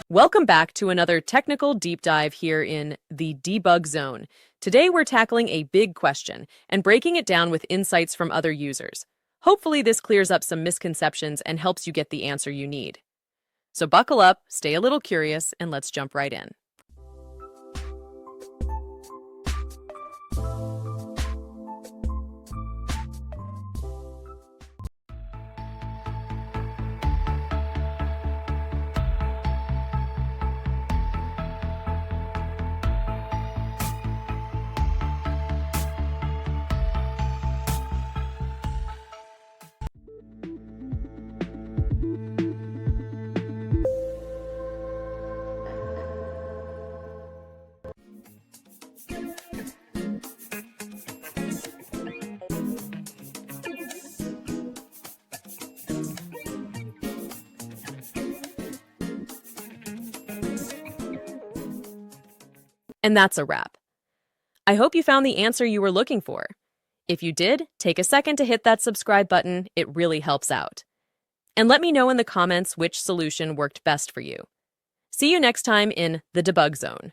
Welcome back to another technical deep dive here in the debug zone. Today we're tackling a big question and breaking it down with insights from other users. Hopefully this clears up some misconceptions and helps you get the answer you need. So buckle up, stay a little curious, and let's jump right in. And that's a wrap. I hope you found the answer you were looking for. If you did, take a second to hit that subscribe button. It really helps out. And let me know in the comments which solution worked best for you. See you next time in the debug zone.